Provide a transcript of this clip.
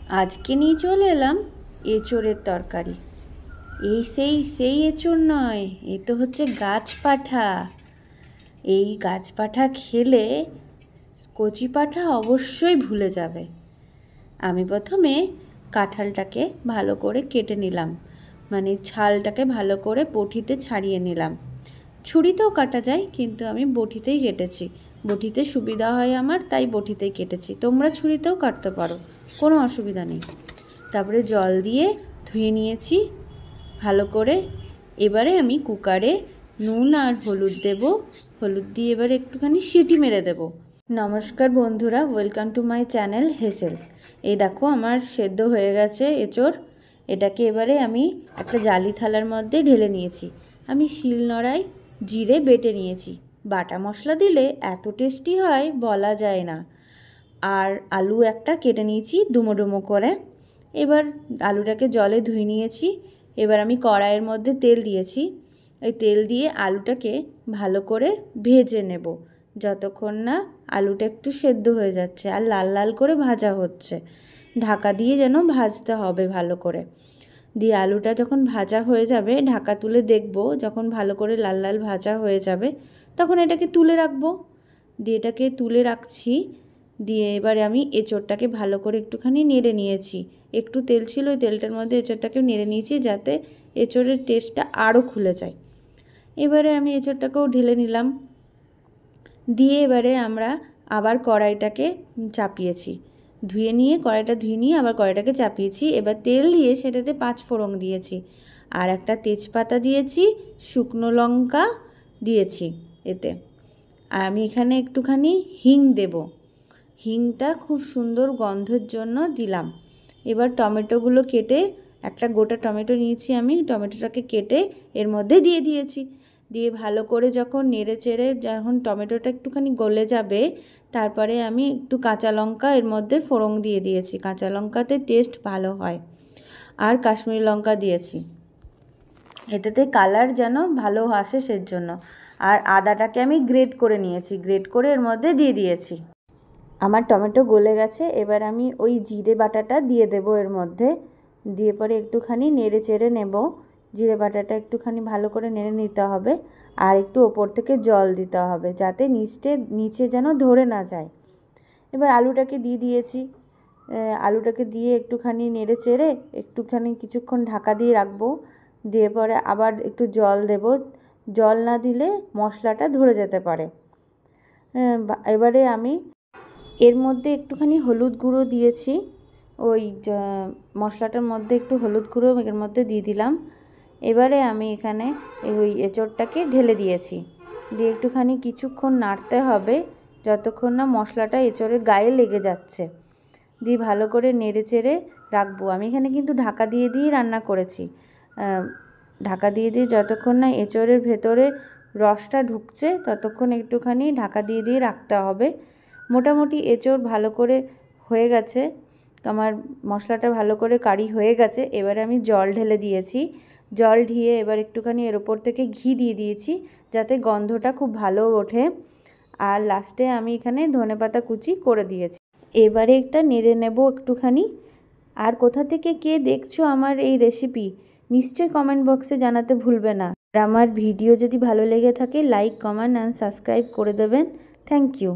আজকে নিয়ে চলে এলাম এঁচোড়ের তরকারি। এই সেই এঁচোড় নয়, এ তো হচ্ছে গাছ পাঠা। এই গাছ পাঠা খেলে কচি পাঠা অবশ্যই ভুলে যাবে। আমি প্রথমে কাঁঠালটাকে ভালো করে কেটে নিলাম, মানে ছালটাকে ভালো করে বটিতে ছাড়িয়ে নিলাম। ছুরিতেও কাটা যায়, কিন্তু আমি বটিতেই কেটেছি। বটিতে সুবিধা হয় আমার, তাই বটিতেই কেটেছি। তোমরা ছুরিতেও কাটতে পারো, কোনো অসুবিধা নেই। তারপরে জল দিয়ে ধুয়ে নিয়েছি ভালো করে। এবারে আমি কুকারে নুন আর হলুদ দেব। হলুদ দিয়ে এবারে একটুখানি সিটি মেরে দেব। নমস্কার বন্ধুরা, ওয়েলকাম টু মাই চ্যানেল হেসেল। এই দেখো আমার সেদ্ধ হয়ে গেছে এঁচোড়। এটাকে এবারে আমি একটা জালি থালার মধ্যে ঢেলে নিয়েছি। আমি শিলনোড়ায় জিরে বেটে নিয়েছি। বাটা মশলা দিলে এত টেস্টি হয় বলা যায় না। আর আলু একটা কেটে নিয়েছি ডুমো ডুমো করে। এবার আলুটাকে জলে ধুয়ে নিয়েছি। এবার আমি কড়াইয়ের মধ্যে তেল দিয়েছি। ওই তেল দিয়ে আলুটাকে ভালো করে ভেজে নেব, যতক্ষণ না আলুটা একটু সেদ্ধ হয়ে যাচ্ছে আর লাল লাল করে ভাজা হচ্ছে। ঢাকা দিয়ে যেন ভাজতে হবে ভালো করে। দিয়ে আলুটা যখন ভাজা হয়ে যাবে, ঢাকা তুলে দেখব, যখন ভালো করে লাল লাল ভাজা হয়ে যাবে তখন এটাকে তুলে রাখবো। দিয়ে এটাকে তুলে রাখছি। দিয়ে এবারে আমি এঁচোড়টাকে ভালো করে একটুখানি নেড়ে নিয়েছি। একটু তেল ছিল, ওই তেলটার মধ্যে এঁচোড়টাকে নেড়ে নিয়েছি যাতে এঁচোড়ের টেস্টটা আরও খুলে যায়। এবারে আমি এঁচোড়টাকেও ঢেলে নিলাম। দিয়ে এবারে আমরা আবার কড়াইটাকে চাপিয়েছি। কড়াইটা ধুয়ে নিয়ে আবার কড়াইটাকে চাপিয়েছি। এবার তেল দিয়ে সেটাতে 5 ফোড়ন দিয়েছি, আর একটা তেজপাতা দিয়েছি, শুকনো লঙ্কা দিয়েছি এতে। আর আমি এখানে একটুখানি হিং দেব। হিংটা খুব সুন্দর গন্ধের জন্য দিলাম। এবার টমেটোগুলো কেটে, একটা গোটা টমেটো নিয়েছি আমি, টমেটোটাকে কেটে এর মধ্যে দিয়ে দিয়েছি। দিয়ে ভালো করে যখন নেড়ে চেড়ে যখন টমেটোটা একটুখানি গলে যাবে, তারপরে আমি একটু কাঁচা লঙ্কা এর মধ্যে ফোড়ন দিয়ে দিয়েছি। কাঁচা লঙ্কাতে টেস্ট ভালো হয়। আর কাশ্মীরি লঙ্কা দিয়েছি, এটাতে কালার যেন ভালো আসে সেজন্য। আর আদাটাকে আমি গ্রেট করে নিয়েছি, গ্রেট করে এর মধ্যে দিয়ে দিয়েছি। আমার টমেটো গলে গেছে। এবার আমি ওই জিরে বাটাটা দিয়ে দেব এর মধ্যে। দিয়ে পরে একটুখানি নেড়ে চেড়ে নেব। জিরে বাটাটা একটুখানি ভালো করে নেড়ে নিতে হবে। আর একটু ওপর থেকে জল দিতে হবে, যাতে নিচে যেন ধরে না যায়। এবার আলুটাকে দিয়ে দিয়েছি। আলুটাকে দিয়ে একটুখানি নেড়ে চেড়ে একটুখানি কিছুক্ষণ ঢাকা দিয়ে রাখবো। দিয়ে পরে আবার একটু জল দেব। জল না দিলে মশলাটা ধরে যেতে পারে। এবারে আমি এর মধ্যে একটুখানি হলুদ গুঁড়ো দিয়েছি। ওই মশলাটার মধ্যে একটু হলুদ গুঁড়ো এর মধ্যে দিয়ে দিলাম। এবারে আমি এখানে ওই এঁচোড়টাকে ঢেলে দিয়েছি। দিয়ে একটুখানি কিছুক্ষণ নাড়তে হবে, যতক্ষণ না মশলাটা এঁচোড়ের গায়ে লেগে যাচ্ছে। দিয়ে ভালো করে নেড়ে চেড়ে রাখবো। আমি এখানে কিন্তু ঢাকা দিয়ে দিয়েই রান্না করেছি। ঢাকা দিয়ে যতক্ষণ না এঁচোড়ের ভেতরে রসটা ঢুকছে ততক্ষণ একটুখানি ঢাকা দিয়ে রাখতে হবে। মোটামুটি এঁচোড় ভালো করে হয়ে গেছে, আমার মশলাটা ভালো করে কারি হয়ে গেছে। এবারে আমি জল ঢেলে দিয়েছি। জল ঢিয়ে এবার একটুখানি এর ওপর থেকে ঘি দিয়ে দিয়েছি, যাতে গন্ধটা খুব ভালো ওঠে। আর লাস্টে আমি এখানে ধনেপাতা কুচি করে দিয়েছি। এবারে একটা নেড়ে নেব একটুখানি। আর কোথা থেকে কে দেখছো আমার এই রেসিপি, নিশ্চয়ই কমেন্ট বক্সে জানাতে ভুলবে না। আর আমার ভিডিও যদি ভালো লেগে থাকে, লাইক, কমেন্ট অ্যান্ড সাবস্ক্রাইব করে দেবেন। Thank you.